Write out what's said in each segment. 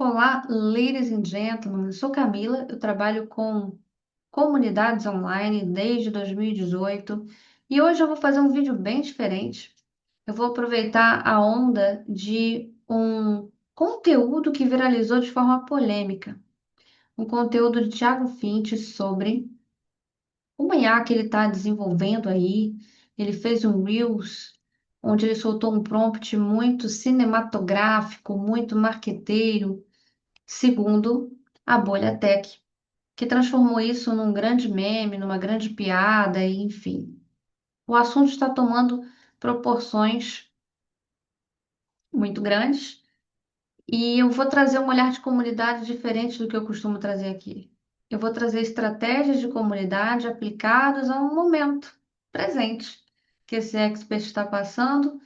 Olá, ladies and gentlemen. Eu sou Camila, eu trabalho com comunidades online desde 2018 e hoje eu vou fazer um vídeo bem diferente. Eu vou aproveitar a onda de um conteúdo que viralizou de forma polêmica, um conteúdo de Thiago Fint sobre uma IA que ele está desenvolvendo aí. Ele fez um Reels onde ele soltou um prompt muito cinematográfico, muito marqueteiro, segundo a bolha tech, que transformou isso num grande meme, numa grande piada, e enfim. O assunto está tomando proporções muito grandes e eu vou trazer um olhar de comunidade diferente do que eu costumo trazer aqui. Eu vou trazer estratégias de comunidade aplicadas a um momento presente que esse expert está passando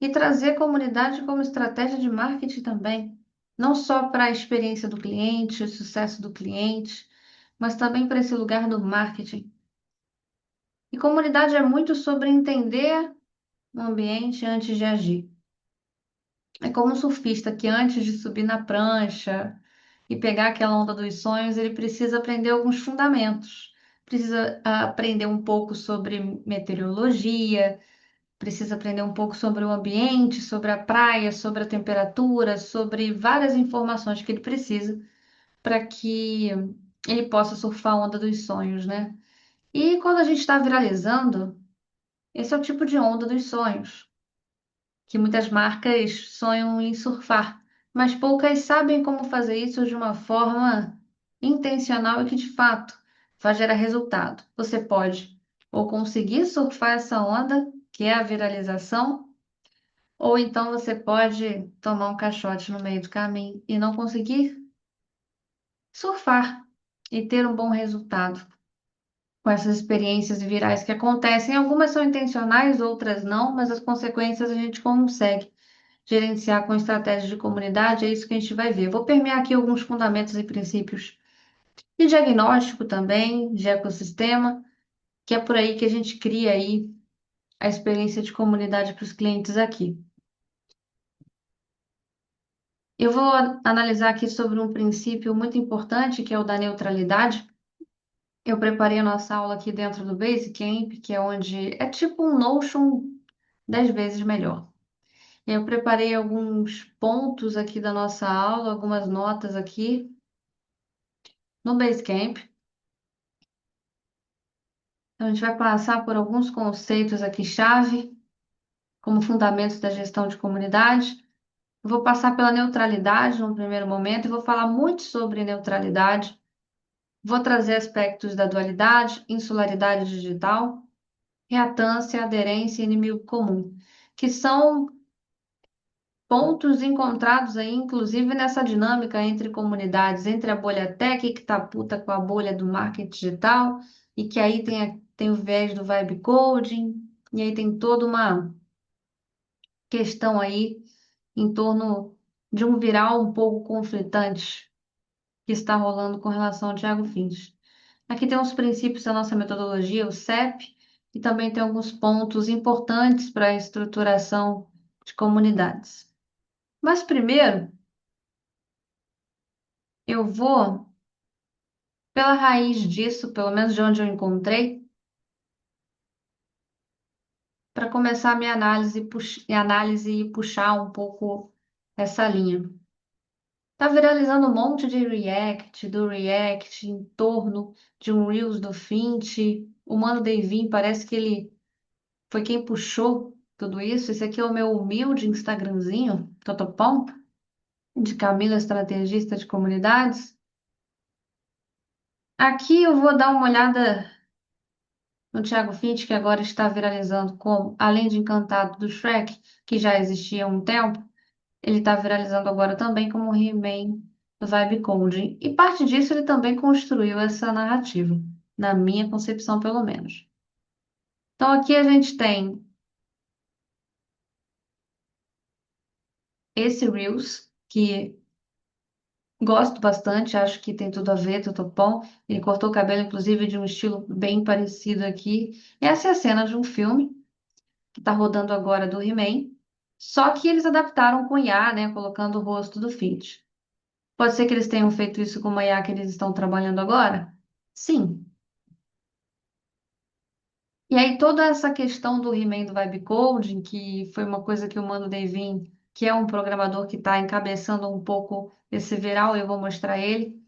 e trazer a comunidade como estratégia de marketing também, não só para a experiência do cliente, o sucesso do cliente, mas também para esse lugar do marketing. E comunidade é muito sobre entender o ambiente antes de agir. É como um surfista que antes de subir na prancha e pegar aquela onda dos sonhos, ele precisa aprender alguns fundamentos. Precisa aprender um pouco sobre meteorologia, precisa aprender um pouco sobre o ambiente, sobre a praia, sobre a temperatura, sobre várias informações que ele precisa para que ele possa surfar a onda dos sonhos, né? E quando a gente está viralizando, esse é o tipo de onda dos sonhos, que muitas marcas sonham em surfar, mas poucas sabem como fazer isso de uma forma intencional e que de fato vai gerar resultado. Você pode ou conseguir surfar essa onda, que é a viralização, ou então você pode tomar um caixote no meio do caminho e não conseguir surfar e ter um bom resultado com essas experiências virais que acontecem. Algumas são intencionais, outras não, mas as consequências a gente consegue gerenciar com estratégias de comunidade, é isso que a gente vai ver. Vou permear aqui alguns fundamentos e princípios de diagnóstico também, de ecossistema, que é por aí que a gente cria aí a experiência de comunidade para os clientes aqui. Eu vou analisar aqui sobre um princípio muito importante, que é o da neutralidade. Eu preparei a nossa aula aqui dentro do Basecamp, que é onde é tipo um Notion 10 vezes melhor. Eu preparei alguns pontos aqui da nossa aula, algumas notas aqui no Basecamp. Então, a gente vai passar por alguns conceitos aqui chave, como fundamentos da gestão de comunidade. Eu vou passar pela neutralidade no primeiro momento e vou falar muito sobre neutralidade. Vou trazer aspectos da dualidade, insularidade digital, reatância, aderência e inimigo comum, que são pontos encontrados aí, inclusive nessa dinâmica entre comunidades, entre a bolha tech, que está puta com a bolha do marketing digital, e que aí tem o viés do vibe coding, e aí tem toda uma questão aí em torno de um viral um pouco conflitante que está rolando com relação ao Thiago Fins. Aqui tem os princípios da nossa metodologia, o CEP, e também tem alguns pontos importantes para a estruturação de comunidades. Mas primeiro, eu vou pela raiz disso, pelo menos de onde eu encontrei, para começar a minha análise, minha análise e puxar um pouco essa linha. Tá viralizando um monte de React, do React, em torno de um Reels do Fint. O Mano Devin parece que ele foi quem puxou tudo isso. Esse aqui é o meu humilde Instagramzinho, Totopão, de Camila, estrategista de comunidades. Aqui eu vou dar uma olhada no Thiago Fint, que agora está viralizando como, além de Encantado do Shrek, que já existia há um tempo, ele está viralizando agora também como He-Man do Vibe Coding. E parte disso ele também construiu essa narrativa, na minha concepção, pelo menos. Então aqui a gente tem esse Reels, que gosto bastante, acho que tem tudo a ver, tudo bom. Ele cortou o cabelo, inclusive, de um estilo bem parecido aqui. Essa é a cena de um filme que está rodando agora do He-Man, só que eles adaptaram com IA, né, colocando o rosto do Fitch. Pode ser que eles tenham feito isso com uma IA que eles estão trabalhando agora? Sim. E aí toda essa questão do He-Man do Vibe Coding, que foi uma coisa que o Mano Devin, que é um programador que está encabeçando um pouco esse viral, eu vou mostrar ele,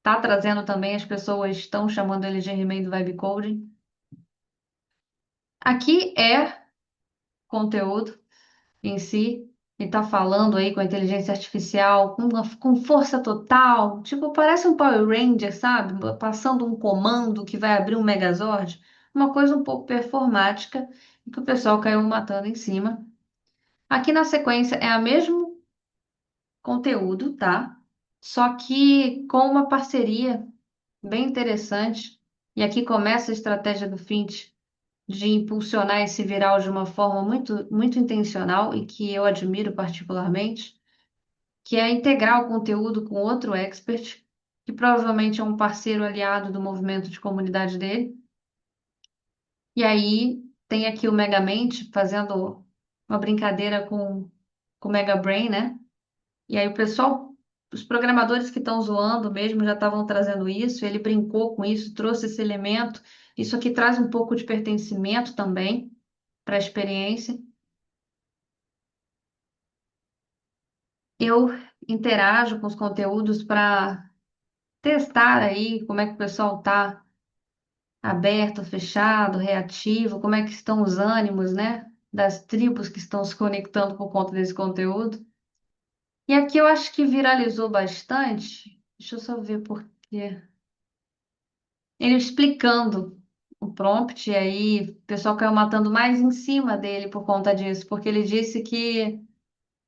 tá trazendo também, as pessoas estão chamando ele de He-Man do Vibe Coding. Aqui é conteúdo em si, e tá falando aí com a inteligência artificial, com força total, tipo, parece um Power Ranger, sabe? Passando um comando que vai abrir um Megazord, uma coisa um pouco performática, e que o pessoal caiu matando em cima. Aqui na sequência é o mesmo conteúdo, tá? Só que com uma parceria bem interessante, e aqui começa a estratégia do Fint de impulsionar esse viral de uma forma muito, muito intencional e que eu admiro particularmente, que é integrar o conteúdo com outro expert, que provavelmente é um parceiro aliado do movimento de comunidade dele. E aí tem aqui o Megamente fazendo uma brincadeira com o Mega Brain, né? E aí o pessoal, os programadores que estão zoando mesmo já estavam trazendo isso, ele brincou com isso, trouxe esse elemento. Isso aqui traz um pouco de pertencimento também para a experiência. Eu interajo com os conteúdos para testar aí como é que o pessoal está aberto, fechado, reativo, como é que estão os ânimos, né, das tribos que estão se conectando por conta desse conteúdo. E aqui eu acho que viralizou bastante. Deixa eu só ver por quê. Ele explicando o prompt, e aí o pessoal caiu matando mais em cima dele por conta disso, porque ele disse que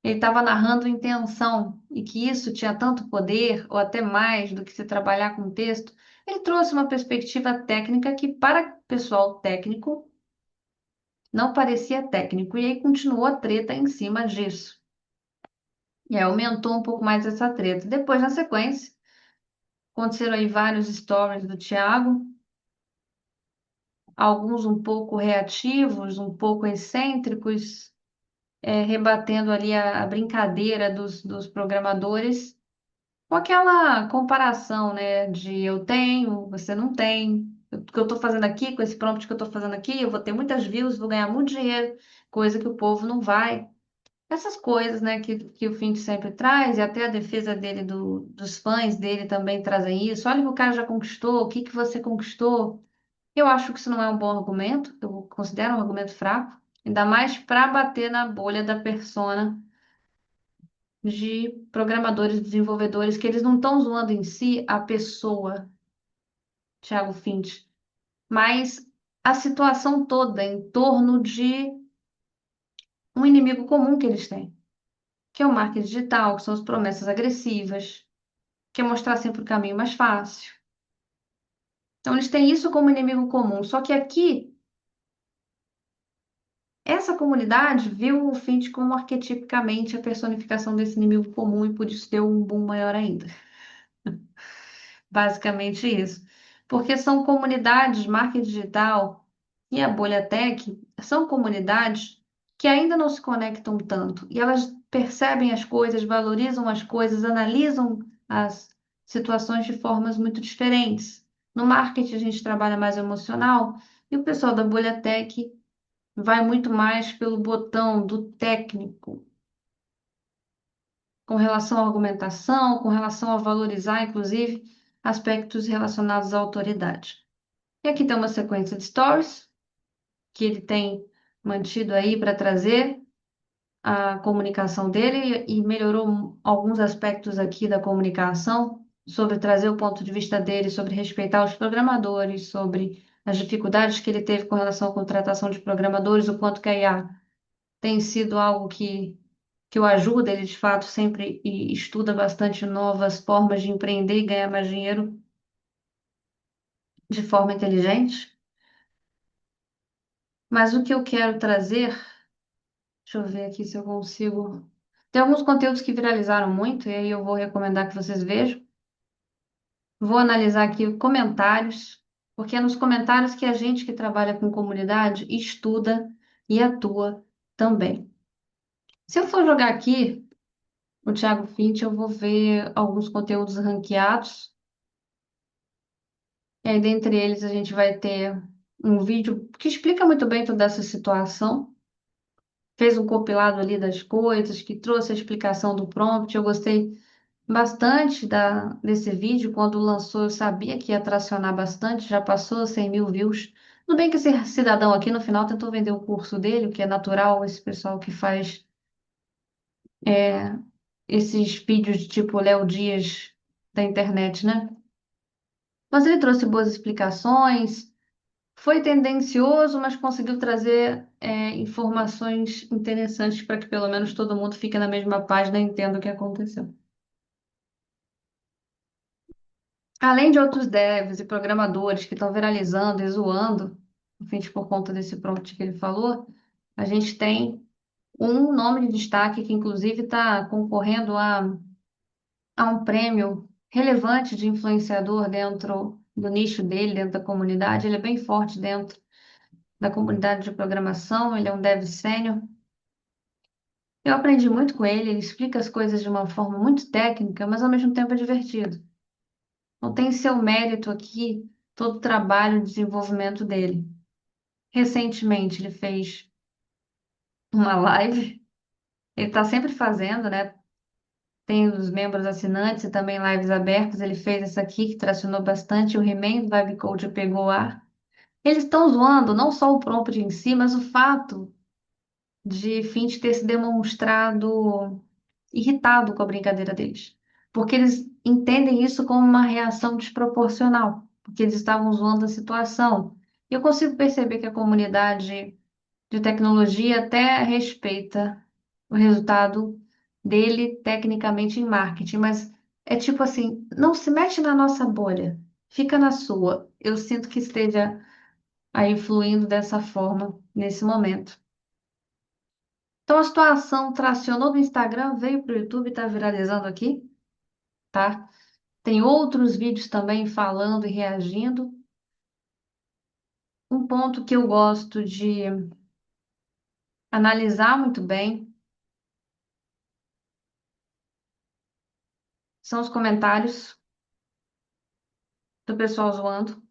ele estava narrando intenção e que isso tinha tanto poder, ou até mais, do que se trabalhar com texto. Ele trouxe uma perspectiva técnica que, para o pessoal técnico, não parecia técnico, e aí continuou a treta em cima disso. E aí aumentou um pouco mais essa treta. Depois, na sequência, aconteceram aí vários stories do Thiago, alguns um pouco reativos, um pouco excêntricos, rebatendo ali a brincadeira dos programadores. Com aquela comparação, né, de eu tenho, você não tem, o que eu estou fazendo aqui, com esse prompt que eu estou fazendo aqui, eu vou ter muitas views, vou ganhar muito dinheiro, coisa que o povo não vai. Essas coisas, né, que o Fink sempre traz, e até a defesa dele, dos fãs dele também trazem isso. Olha o que o cara já conquistou, o que que você conquistou. Eu acho que isso não é um bom argumento, eu considero um argumento fraco, ainda mais para bater na bolha da persona de programadores, desenvolvedores, que eles não estão zoando em si a pessoa, Thiago Finch, mas a situação toda em torno de um inimigo comum que eles têm, que é o marketing digital, que são as promessas agressivas, que é mostrar sempre o caminho mais fácil. Então, eles têm isso como inimigo comum. Só que aqui, essa comunidade viu o Finch como arquetipicamente a personificação desse inimigo comum e por isso deu um boom maior ainda. Basicamente isso. Porque são comunidades, marketing digital e a bolha tech são comunidades que ainda não se conectam tanto e elas percebem as coisas, valorizam as coisas, analisam as situações de formas muito diferentes. No marketing a gente trabalha mais emocional e o pessoal da bolha tech vai muito mais pelo botão do técnico, com relação à argumentação, com relação a valorizar, inclusive, aspectos relacionados à autoridade. E aqui tem uma sequência de stories que ele tem mantido aí para trazer a comunicação dele e melhorou alguns aspectos aqui da comunicação sobre trazer o ponto de vista dele, sobre respeitar os programadores, sobre as dificuldades que ele teve com relação à contratação de programadores, o quanto que a IA tem sido algo que o ajuda, ele de fato sempre estuda bastante novas formas de empreender e ganhar mais dinheiro de forma inteligente. Mas o que eu quero trazer, deixa eu ver aqui se eu consigo. Tem alguns conteúdos que viralizaram muito, e aí eu vou recomendar que vocês vejam. Vou analisar aqui comentários, porque é nos comentários que a gente que trabalha com comunidade estuda e atua também. Se eu for jogar aqui o Thiago Fint, eu vou ver alguns conteúdos ranqueados. E aí, dentre eles, a gente vai ter um vídeo que explica muito bem toda essa situação. Fez um compilado ali das coisas, que trouxe a explicação do prompt. Eu gostei bastante desse vídeo. Quando lançou, eu sabia que ia tracionar bastante, já passou 100 mil views. Tudo bem que esse cidadão aqui no final tentou vender o curso dele, o que é natural, esse pessoal que faz esses vídeos de tipo Léo Dias da internet, né? Mas ele trouxe boas explicações, foi tendencioso, mas conseguiu trazer informações interessantes para que pelo menos todo mundo fique na mesma página e entenda o que aconteceu. Além de outros devs e programadores que estão viralizando e zoando, enfim, por conta desse prompt que ele falou, a gente tem um nome de destaque que, inclusive, está concorrendo a um prêmio relevante de influenciador dentro do nicho dele, dentro da comunidade. Ele é bem forte dentro da comunidade de programação, ele é um dev sênior. Eu aprendi muito com ele, ele explica as coisas de uma forma muito técnica, mas ao mesmo tempo é divertido. Não tem seu mérito aqui todo o trabalho de desenvolvimento dele. Recentemente ele fez uma live, ele está sempre fazendo, né? Tem os membros assinantes e também lives abertas. Ele fez essa aqui que tracionou bastante. O He-Man do Vibe Code pegou ar. Eles estão zoando não só o prompt em si, mas o fato de Finch ter se demonstrado irritado com a brincadeira deles. Porque eles entendem isso como uma reação desproporcional, porque eles estavam zoando a situação. E eu consigo perceber que a comunidade de tecnologia até respeita o resultado dele tecnicamente em marketing, mas é tipo assim, não se mete na nossa bolha, fica na sua. Eu sinto que esteja aí fluindo dessa forma nesse momento. Então a situação tracionou do Instagram, veio para o YouTube e está viralizando aqui, tá? Tem outros vídeos também falando e reagindo. Um ponto que eu gosto de analisar muito bem são os comentários do pessoal zoando.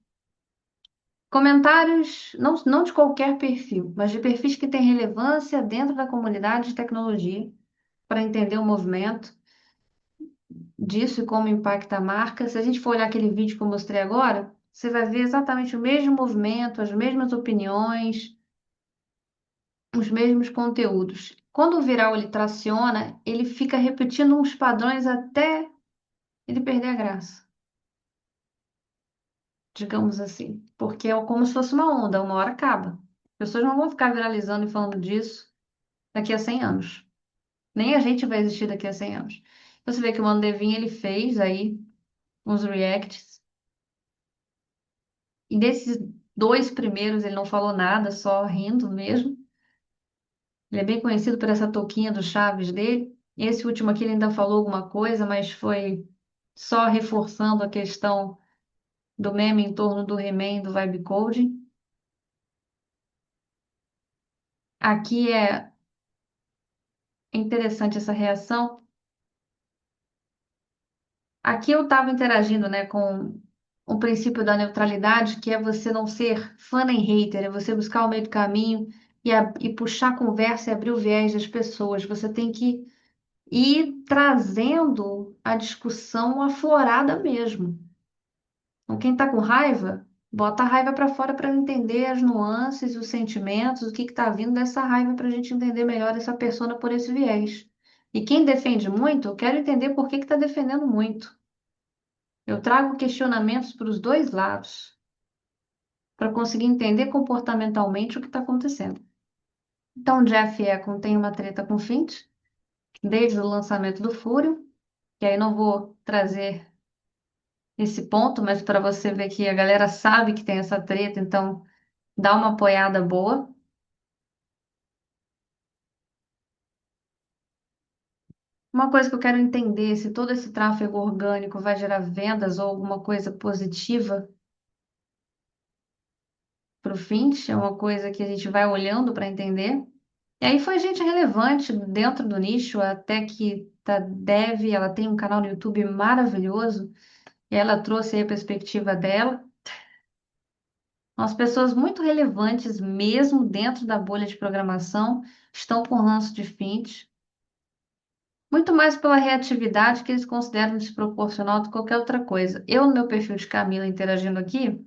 Comentários não de qualquer perfil, mas de perfis que têm relevância dentro da comunidade de tecnologia, para entender o movimento disso e como impacta a marca. Se a gente for olhar aquele vídeo que eu mostrei agora, você vai ver exatamente o mesmo movimento, as mesmas opiniões, os mesmos conteúdos. Quando o viral ele traciona, ele fica repetindo uns padrões até ele perder a graça, digamos assim. Porque é como se fosse uma onda, uma hora acaba. As pessoas não vão ficar viralizando e falando disso daqui a 100 anos. Nem a gente vai existir daqui a 100 anos. Você vê que o Mano Devin, ele fez aí uns reacts, e desses dois primeiros ele não falou nada, só rindo mesmo. Ele é bem conhecido por essa touquinha do Chaves dele. Esse último aqui ele ainda falou alguma coisa, mas foi só reforçando a questão do meme em torno do He-Man do Vibe Coding. Aqui é interessante essa reação. Aqui eu estava interagindo, né, com o princípio da neutralidade, que é você não ser fã nem hater, é você buscar o meio do caminho e puxar a conversa e abrir o viés das pessoas. Você tem que ir trazendo a discussão aflorada mesmo. Então, quem está com raiva, bota a raiva para fora para entender as nuances, os sentimentos, o que está vindo dessa raiva para a gente entender melhor essa persona por esse viés. E quem defende muito, eu quero entender por que está defendendo muito. Eu trago questionamentos para os dois lados, para conseguir entender comportamentalmente o que está acontecendo. Então, Jeff Eccon tem uma treta com Finch, desde o lançamento do Fúrio, que aí não vou trazer esse ponto, mas para você ver que a galera sabe que tem essa treta, então dá uma apoiada boa. Uma coisa que eu quero entender, se todo esse tráfego orgânico vai gerar vendas ou alguma coisa positiva para o Finch, é uma coisa que a gente vai olhando para entender. E aí foi gente relevante dentro do nicho, até que a Dev, ela tem um canal no YouTube maravilhoso, e ela trouxe aí a perspectiva dela. As pessoas muito relevantes, mesmo dentro da bolha de programação, estão com ranço de Fint, muito mais pela reatividade que eles consideram desproporcional de qualquer outra coisa. Eu, no meu perfil de Camila, interagindo aqui,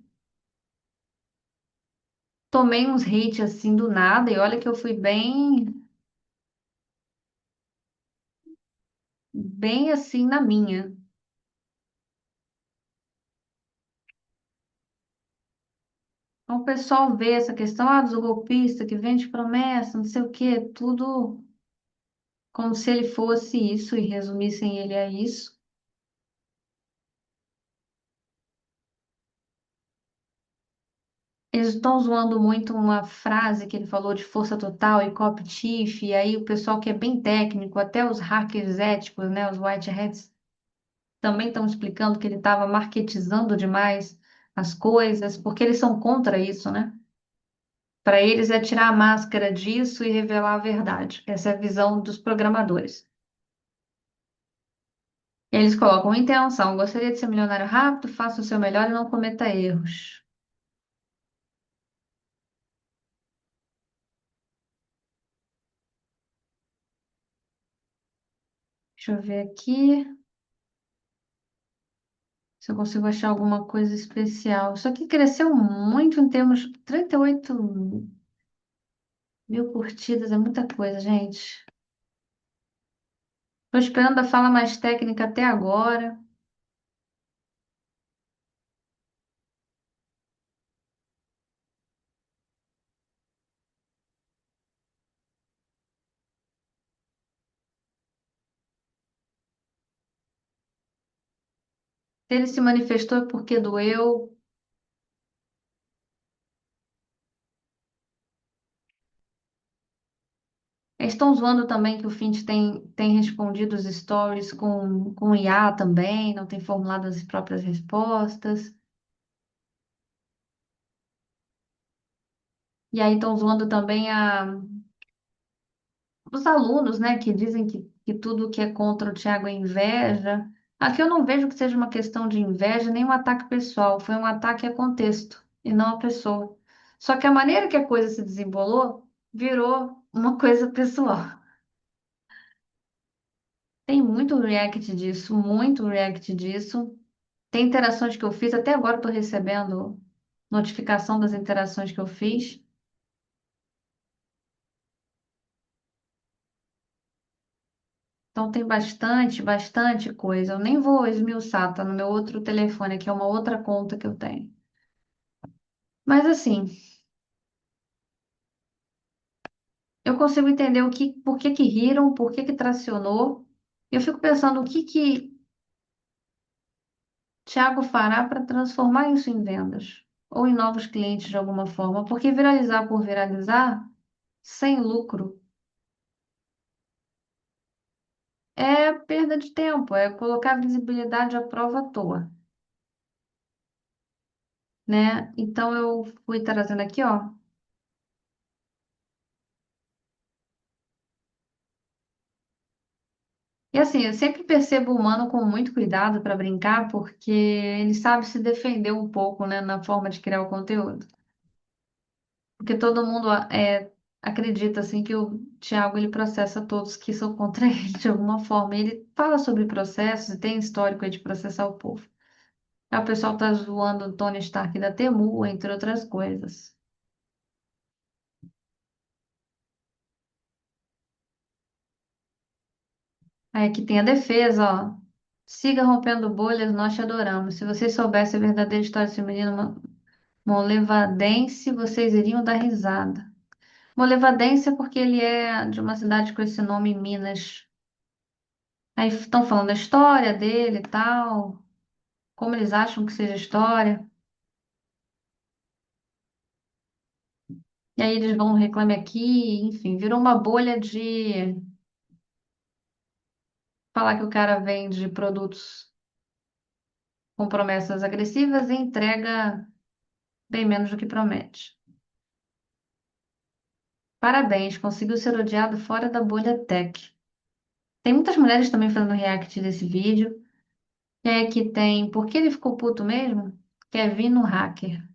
tomei uns hate assim do nada, e olha que eu fui bem assim na minha. Então, o pessoal vê essa questão, dos golpistas que vende promessa, não sei o quê, tudo como se ele fosse isso e resumissem ele a isso. Eles estão zoando muito uma frase que ele falou de força total e copy tiff, e aí o pessoal que é bem técnico, até os hackers éticos, né, os white hats, também estão explicando que ele estava marketizando demais as coisas, porque eles são contra isso, né? Para eles é tirar a máscara disso e revelar a verdade. Essa é a visão dos programadores. E eles colocam intenção. Gostaria de ser milionário rápido, faça o seu melhor e não cometa erros. Deixa eu ver aqui se eu consigo achar alguma coisa especial. Isso aqui cresceu muito em termos. 38 mil curtidas, é muita coisa, gente. Estou esperando a fala mais técnica até agora. Se ele se manifestou é porque doeu. Eles estão zoando também que o Fint tem respondido os stories com IA também, não tem formulado as próprias respostas. E aí estão zoando também os alunos, né, que dizem que tudo que é contra o Thiago é inveja. Aqui eu não vejo que seja uma questão de inveja, nem um ataque pessoal. Foi um ataque a contexto e não a pessoa. Só que a maneira que a coisa se desembolou virou uma coisa pessoal. Tem muito react disso, muito react disso. Tem interações que eu fiz, até agora estou recebendo notificação das interações que eu fiz. Então tem bastante coisa. Eu nem vou esmiuçar, tá no meu outro telefone, que é uma outra conta que eu tenho. Mas assim, eu consigo entender por que que riram, por que que tracionou. Eu fico pensando o que que Thiago fará para transformar isso em vendas ou em novos clientes de alguma forma, porque viralizar por viralizar, sem lucro, é perda de tempo, é colocar visibilidade à prova à toa, né? Então eu fui trazendo aqui, ó. E assim, eu sempre percebo o humano com muito cuidado para brincar, porque ele sabe se defender um pouco, né, na forma de criar o conteúdo. Porque todo mundo acredita assim que o Thiago ele processa todos que são contra ele de alguma forma. Ele fala sobre processos e tem histórico aí de processar o povo. Aí o pessoal tá zoando o Tony Stark da Temu, entre outras coisas. Aí aqui tem a defesa, ó. Siga rompendo bolhas, nós te adoramos. Se vocês soubessem a verdadeira história desse menino molevadense, vocês iriam dar risada. Molevadense é porque ele é de uma cidade com esse nome em Minas. Aí estão falando da história dele e tal, como eles acham que seja história. E aí eles vão reclame aqui, enfim, virou uma bolha de falar que o cara vende produtos com promessas agressivas e entrega bem menos do que promete. Parabéns, conseguiu ser odiado fora da bolha tech. Tem muitas mulheres também fazendo react desse vídeo. É que tem. Por que ele ficou puto mesmo? Kevin no hacker.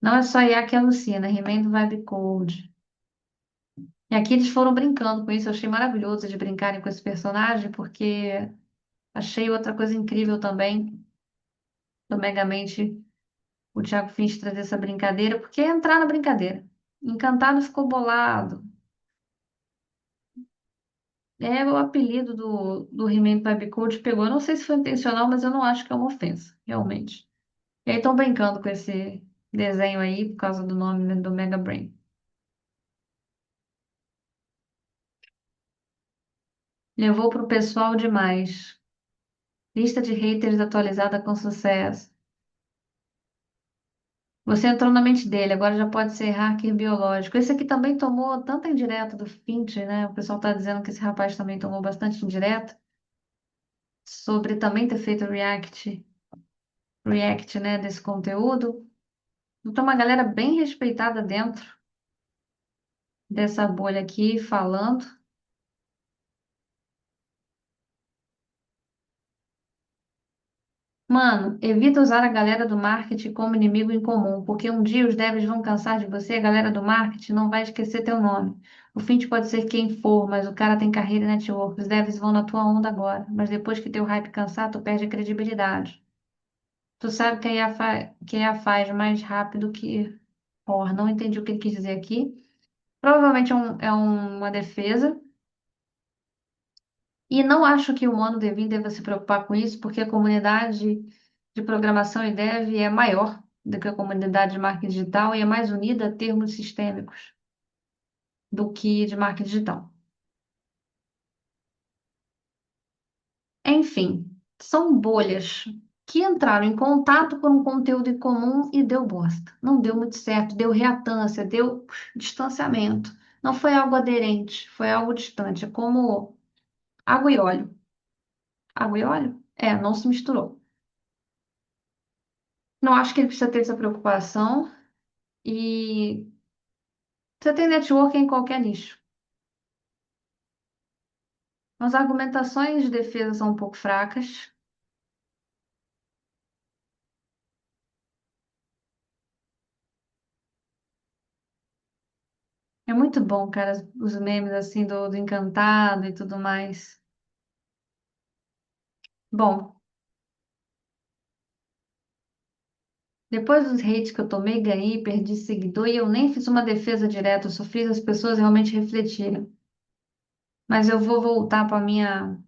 Não é só IA que alucina, He-Man do Vibe Code. E aqui eles foram brincando com isso. Eu achei maravilhoso de brincarem com esse personagem, porque achei outra coisa incrível também do Megamente, o Thiago Finch trazer essa brincadeira, porque é entrar na brincadeira. Encantado ficou bolado. É o apelido do He-Man Vibe Code pegou. Eu não sei se foi intencional, mas eu não acho que é uma ofensa, realmente. E aí estão brincando com esse desenho aí por causa do nome do Mega Brain. Levou pro pessoal demais. Lista de haters atualizada com sucesso. Você entrou na mente dele, agora já pode ser hacker biológico. Esse aqui também tomou tanta indireta do Finch, né? O pessoal tá dizendo que esse rapaz também tomou bastante indireta sobre também ter feito react, né, desse conteúdo. Então, uma galera bem respeitada dentro dessa bolha aqui falando. Mano, evita usar a galera do marketing como inimigo em comum, porque um dia os devs vão cansar de você e a galera do marketing não vai esquecer teu nome. O Fint pode ser quem for, mas o cara tem carreira e network. Os devs vão na tua onda agora, mas depois que teu hype cansar, tu perde a credibilidade. Tu sabe que que a IA faz mais rápido que... Porra, não entendi o que ele quis dizer aqui. Provavelmente uma defesa. E não acho que o humano Devin deva se preocupar com isso, porque a comunidade de programação e dev é maior do que a comunidade de marketing digital e é mais unida a termos sistêmicos do que de marketing digital. Enfim, são bolhas que entraram em contato com um conteúdo em comum e deu bosta. Não deu muito certo, deu reatância, deu distanciamento. Não foi algo aderente, foi algo distante. É como água e óleo. Água e óleo? É, não se misturou. Não acho que ele precisa ter essa preocupação. E você tem network em qualquer nicho. As argumentações de defesa são um pouco fracas. É muito bom, cara, os memes assim do Encantado e tudo mais. Bom, depois dos hates que eu tomei, ganhei, perdi seguidor e eu nem fiz uma defesa direta, eu só fiz as pessoas realmente refletirem. Mas eu vou voltar para minha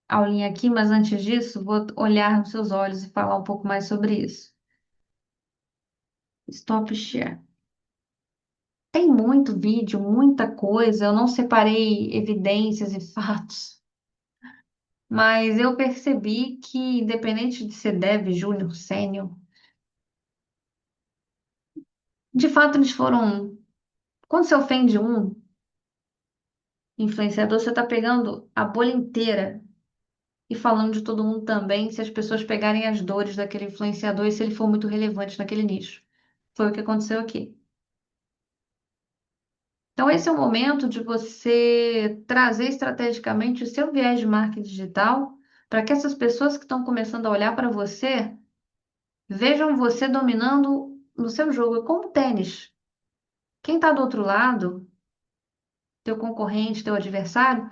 aulinha aqui, mas antes disso, vou olhar nos seus olhos e falar um pouco mais sobre isso. Stop share. Tem muito vídeo, muita coisa, eu não separei evidências e fatos, mas eu percebi que, independente de ser dev, júnior, sênior, de fato eles foram. Quando você ofende um influenciador, você está pegando a bolha inteira e falando de todo mundo também, se as pessoas pegarem as dores daquele influenciador e se ele for muito relevante naquele nicho. Foi o que aconteceu aqui. Então, esse é o momento de você trazer estrategicamente o seu viés de marketing digital para que essas pessoas que estão começando a olhar para você vejam você dominando no seu jogo. É como tênis. Quem está do outro lado, teu concorrente, teu adversário,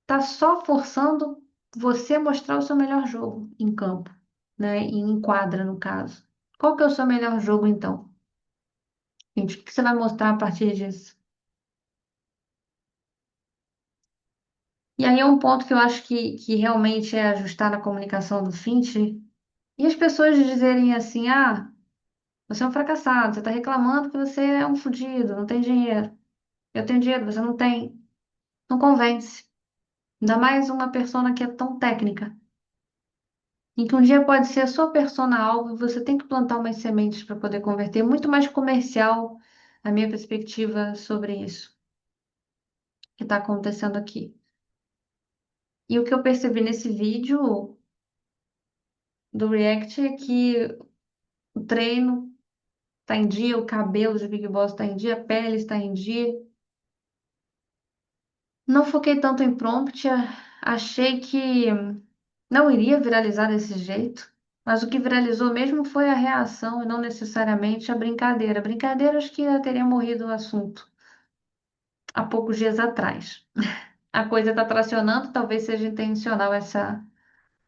está só forçando você a mostrar o seu melhor jogo em campo, né? E em quadra, no caso. Qual que é o seu melhor jogo, então? Gente, o que você vai mostrar a partir disso? E aí é um ponto que eu acho que realmente é ajustar na comunicação do Fint. E as pessoas dizerem assim, ah, você é um fracassado, você está reclamando que você é um fudido, não tem dinheiro. Eu tenho dinheiro, você não tem. Não convence. Ainda mais uma persona que é tão técnica. Em que um dia pode ser a sua persona-alvo e você tem que plantar umas sementes para poder converter. Muito mais comercial a minha perspectiva sobre isso que está acontecendo aqui. E o que eu percebi nesse vídeo do React é que o treino está em dia, o cabelo de Big Boss está em dia, a pele está em dia. Não foquei tanto em prompt, achei que não iria viralizar desse jeito, mas o que viralizou mesmo foi a reação e não necessariamente a brincadeira. A brincadeira, acho que já teria morrido o assunto há poucos dias atrás. A coisa está tracionando, talvez seja intencional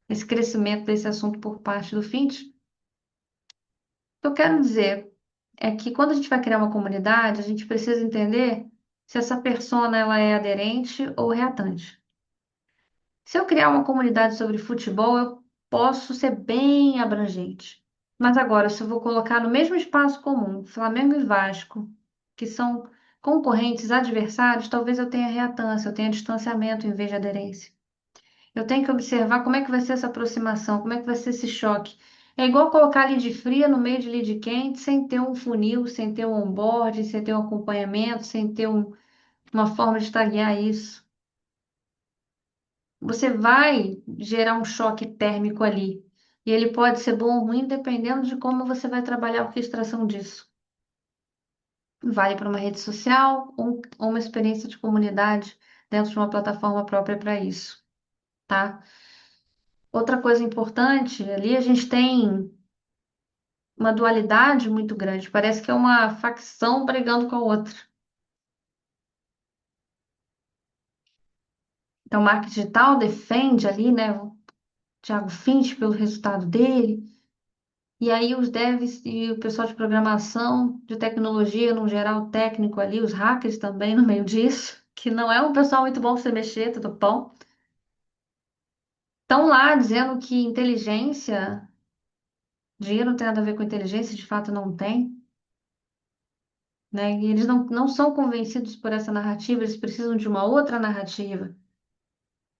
esse crescimento desse assunto por parte do Fint. O que eu quero dizer é que quando a gente vai criar uma comunidade, a gente precisa entender se essa persona ela é aderente ou reatante. Se eu criar uma comunidade sobre futebol, eu posso ser bem abrangente. Mas agora, se eu vou colocar no mesmo espaço comum Flamengo e Vasco, que são concorrentes, adversários, talvez eu tenha reatância, eu tenha distanciamento em vez de aderência. Eu tenho que observar como é que vai ser essa aproximação, como é que vai ser esse choque. É igual colocar lead fria no meio de lead quente, sem ter um funil, sem ter um onboard, sem ter um acompanhamento, sem ter uma forma de taguear isso. Você vai gerar um choque térmico ali. E ele pode ser bom ou ruim, dependendo de como você vai trabalhar a orquestração disso. Vale para uma rede social ou uma experiência de comunidade dentro de uma plataforma própria para isso, tá? Outra coisa importante, ali a gente tem uma dualidade muito grande. Parece que é uma facção brigando com a outra. Então, o marketing digital defende ali, né, o Thiago Finch pelo resultado dele. E aí os devs e o pessoal de programação, de tecnologia, no geral técnico ali, os hackers também no meio disso, que não é um pessoal muito bom pra você mexer, tudo bom. Estão lá dizendo que inteligência, dinheiro não tem nada a ver com inteligência, de fato não tem, né? E eles não são convencidos por essa narrativa, eles precisam de uma outra narrativa.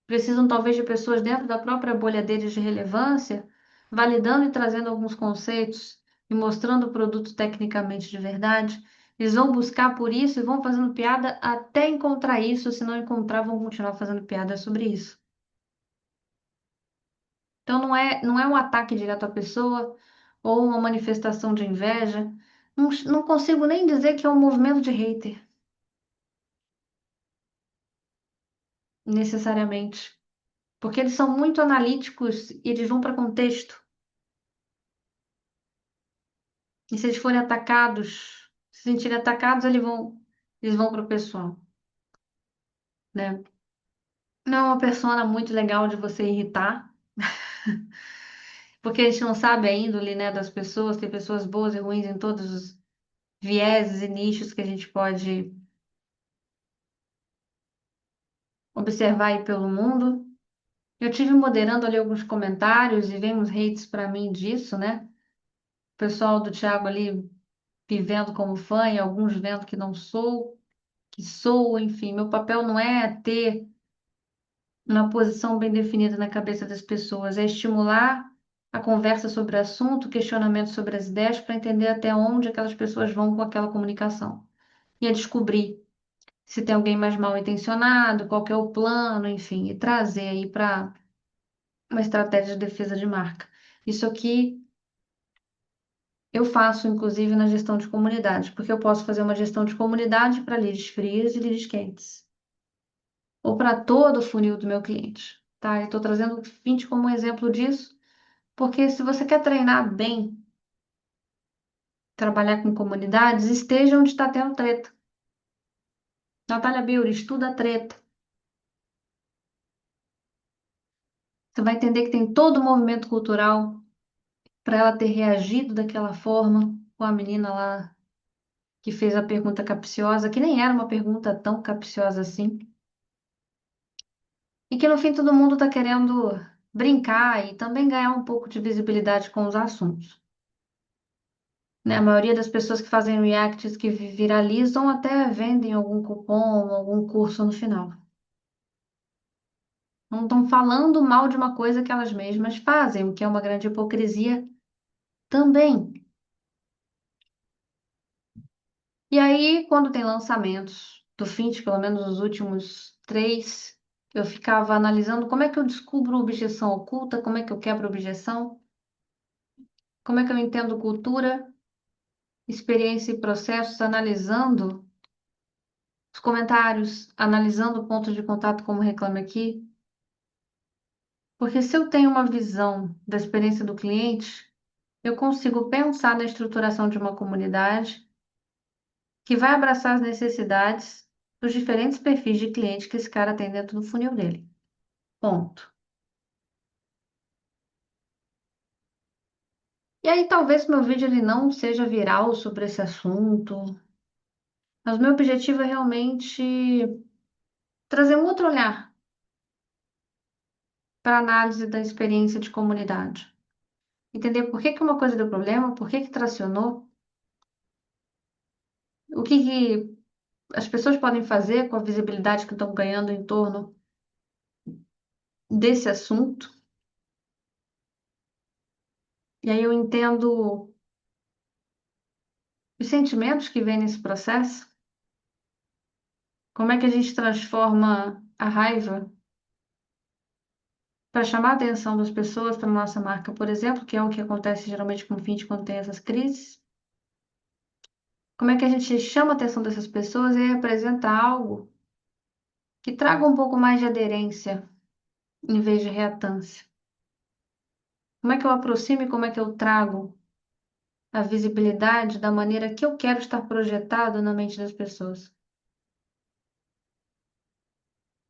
Precisam talvez de pessoas dentro da própria bolha deles de relevância, validando e trazendo alguns conceitos e mostrando o produto tecnicamente de verdade. Eles vão buscar por isso e vão fazendo piada até encontrar isso. Se não encontrar, vão continuar fazendo piada sobre isso. Então não é um ataque direto à pessoa ou uma manifestação de inveja. Não consigo nem dizer que é um movimento de hater, necessariamente. Porque eles são muito analíticos e eles vão para contexto. E se eles forem atacados, se sentirem atacados, eles vão pro pessoal, né? Não é uma persona muito legal de você irritar, porque a gente não sabe a índole, né, das pessoas, tem pessoas boas e ruins em todos os vieses e nichos que a gente pode observar aí pelo mundo. Eu tive moderando ali alguns comentários e vem uns hates para mim disso, né? O pessoal do Thiago ali vivendo como fã e alguns vendo que não sou, que sou, enfim, meu papel não é ter uma posição bem definida na cabeça das pessoas, é estimular a conversa sobre o assunto, questionamento sobre as ideias, para entender até onde aquelas pessoas vão com aquela comunicação. E a descobrir se tem alguém mais mal intencionado, qual que é o plano, enfim, e trazer aí para uma estratégia de defesa de marca. Isso aqui eu faço, inclusive, na gestão de comunidade, porque eu posso fazer uma gestão de comunidade para leads frios e leads quentes, ou para todo o funil do meu cliente. Tá? Eu estou trazendo o Vint como um exemplo disso, porque se você quer treinar bem, trabalhar com comunidades, esteja onde está tendo treta. Natália Beuri, estuda a treta. Você vai entender que tem todo o movimento cultural para ela ter reagido daquela forma com a menina lá que fez a pergunta capciosa, que nem era uma pergunta tão capciosa assim, e que no fim todo mundo está querendo brincar e também ganhar um pouco de visibilidade com os assuntos. Né? A maioria das pessoas que fazem reacts que viralizam até vendem algum cupom, algum curso no final. Não estão falando mal de uma coisa que elas mesmas fazem, o que é uma grande hipocrisia também. E aí, quando tem lançamentos do Fint, pelo menos os últimos três, eu ficava analisando como é que eu descubro objeção oculta, como é que eu quebro objeção, como é que eu entendo cultura experiência e processos, analisando os comentários, analisando o ponto de contato, como reclame aqui. Porque se eu tenho uma visão da experiência do cliente, eu consigo pensar na estruturação de uma comunidade que vai abraçar as necessidades dos diferentes perfis de cliente que esse cara tem dentro do funil dele. Ponto. E aí, talvez meu vídeo ele não seja viral sobre esse assunto, mas meu objetivo é realmente trazer um outro olhar para a análise da experiência de comunidade. Entender por que que uma coisa deu problema, por que que tracionou, o que que as pessoas podem fazer com a visibilidade que estão ganhando em torno desse assunto. E aí eu entendo os sentimentos que vêm nesse processo, como é que a gente transforma a raiva para chamar a atenção das pessoas para a nossa marca, por exemplo, que é o que acontece geralmente com o Fint quando tem essas crises. Como é que a gente chama a atenção dessas pessoas e apresenta algo que traga um pouco mais de aderência em vez de reatância? Como é que eu aproximo e como é que eu trago a visibilidade da maneira que eu quero estar projetado na mente das pessoas?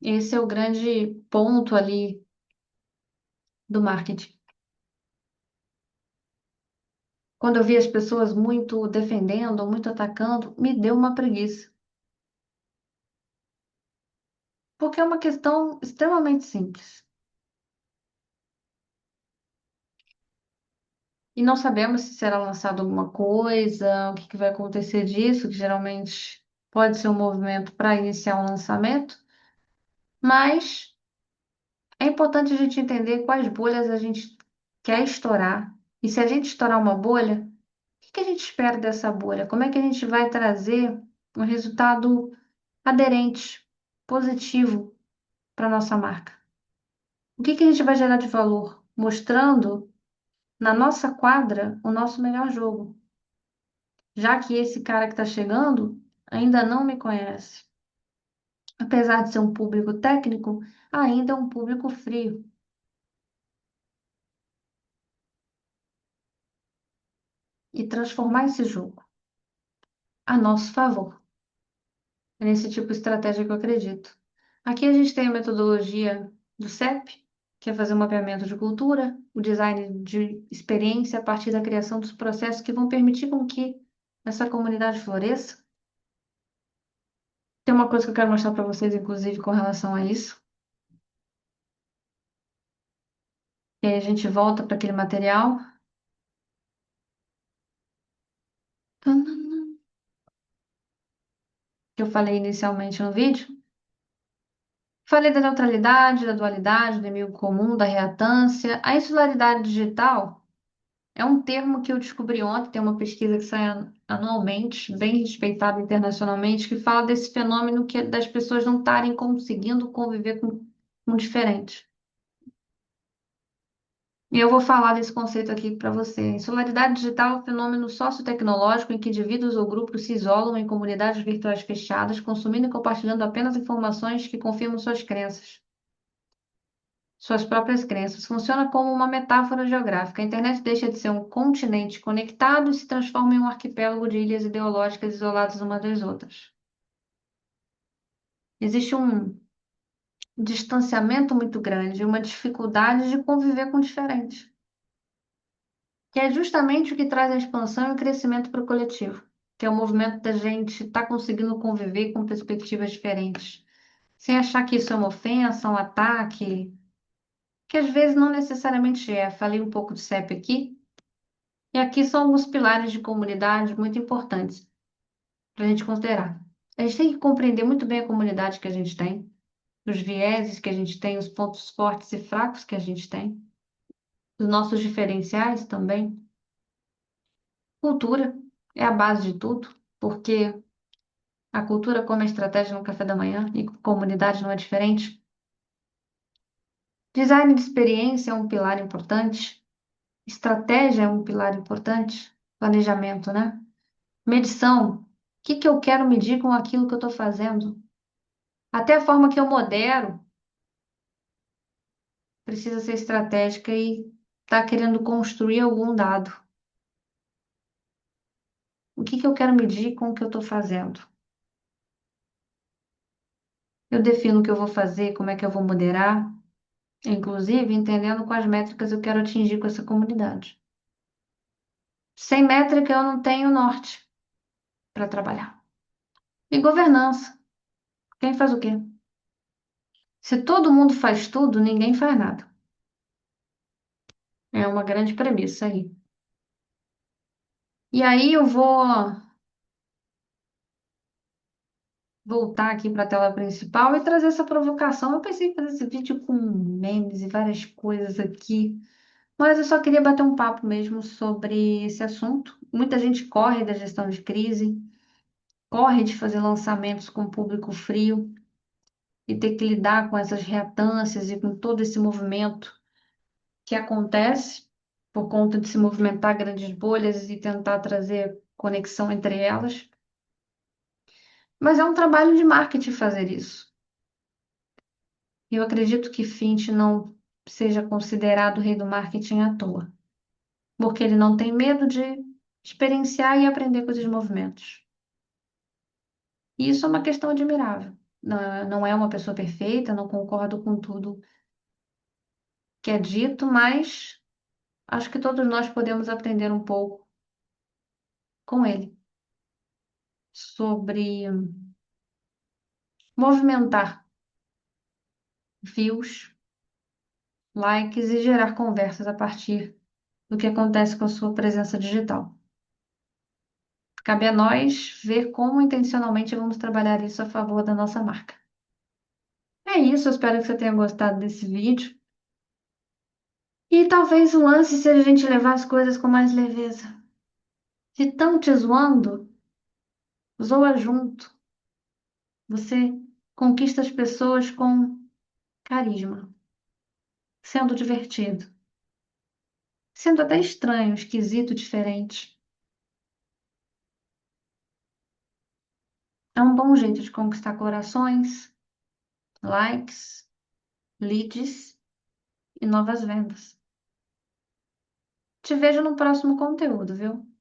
Esse é o grande ponto ali do marketing. Quando eu vi as pessoas muito defendendo, muito atacando, me deu uma preguiça. Porque é uma questão extremamente simples. E não sabemos se será lançado alguma coisa, o que que vai acontecer disso, que geralmente pode ser um movimento para iniciar um lançamento, mas é importante a gente entender quais bolhas a gente quer estourar. E se a gente estourar uma bolha, o que a gente espera dessa bolha? Como é que a gente vai trazer um resultado aderente, positivo para nossa marca? O que a gente vai gerar de valor? Mostrando na nossa quadra o nosso melhor jogo, já que esse cara que está chegando ainda não me conhece. Apesar de ser um público técnico, ainda é um público frio. E transformar esse jogo a nosso favor. É nesse tipo de estratégia que eu acredito. Aqui a gente tem a metodologia do CEP, que é fazer um mapeamento de cultura, o design de experiência a partir da criação dos processos que vão permitir com que essa comunidade floresça. Tem uma coisa que eu quero mostrar para vocês, inclusive, com relação a isso. E aí a gente volta para aquele material que eu falei inicialmente no vídeo. Falei da neutralidade, da dualidade, do inimigo comum, da reatância. A insularidade digital é um termo que eu descobri ontem, tem uma pesquisa que sai anualmente, bem respeitada internacionalmente, que fala desse fenômeno que é das pessoas não estarem conseguindo conviver com diferentes. E eu vou falar desse conceito aqui para você. Insularidade digital é um fenômeno sociotecnológico em que indivíduos ou grupos se isolam em comunidades virtuais fechadas, consumindo e compartilhando apenas informações que confirmam suas crenças, suas próprias crenças. Funciona como uma metáfora geográfica. A internet deixa de ser um continente conectado e se transforma em um arquipélago de ilhas ideológicas isoladas umas das outras. Existe um distanciamento muito grande, uma dificuldade de conviver com o diferente, que é justamente o que traz a expansão e o crescimento para o coletivo, que é o movimento da gente estar conseguindo conviver com perspectivas diferentes, sem achar que isso é uma ofensa, um ataque, que às vezes não necessariamente é. Falei um pouco de CEP aqui, e aqui são alguns pilares de comunidade muito importantes para a gente considerar. A gente tem que compreender muito bem a comunidade que a gente tem, os vieses que a gente tem, os pontos fortes e fracos que a gente tem, os nossos diferenciais também. Cultura é a base de tudo, porque a cultura como estratégia no café da manhã e comunidade não é diferente. Design de experiência é um pilar importante. Estratégia é um pilar importante. Planejamento, né? Medição. O que que eu quero medir com aquilo que eu estou fazendo? Até a forma que eu modero precisa ser estratégica e está querendo construir algum dado. O que que eu quero medir com o que eu estou fazendo? Eu defino o que eu vou fazer, como é que eu vou moderar, inclusive entendendo quais métricas eu quero atingir com essa comunidade. Sem métrica, eu não tenho norte para trabalhar. E governança. Quem faz o quê? Se todo mundo faz tudo, ninguém faz nada. É uma grande premissa aí. E aí eu vou voltar aqui para a tela principal e trazer essa provocação. Eu pensei em fazer esse vídeo com memes e várias coisas aqui, mas eu só queria bater um papo mesmo sobre esse assunto. Muita gente corre da gestão de crise, corre de fazer lançamentos com público frio e ter que lidar com essas reatâncias e com todo esse movimento que acontece por conta de se movimentar grandes bolhas e tentar trazer conexão entre elas. Mas é um trabalho de marketing fazer isso. E eu acredito que Fint não seja considerado o rei do marketing à toa, porque ele não tem medo de experienciar e aprender com esses movimentos. E isso é uma questão admirável. Não é uma pessoa perfeita, não concordo com tudo que é dito, mas acho que todos nós podemos aprender um pouco com ele sobre movimentar views, likes e gerar conversas a partir do que acontece com a sua presença digital. Cabe a nós ver como intencionalmente vamos trabalhar isso a favor da nossa marca. É isso, eu espero que você tenha gostado desse vídeo. E talvez o lance seja a gente levar as coisas com mais leveza. Se estão te zoando, zoa junto. Você conquista as pessoas com carisma, sendo divertido, sendo até estranho, esquisito, diferente. É um bom jeito de conquistar corações, likes, leads e novas vendas. Te vejo no próximo conteúdo, viu?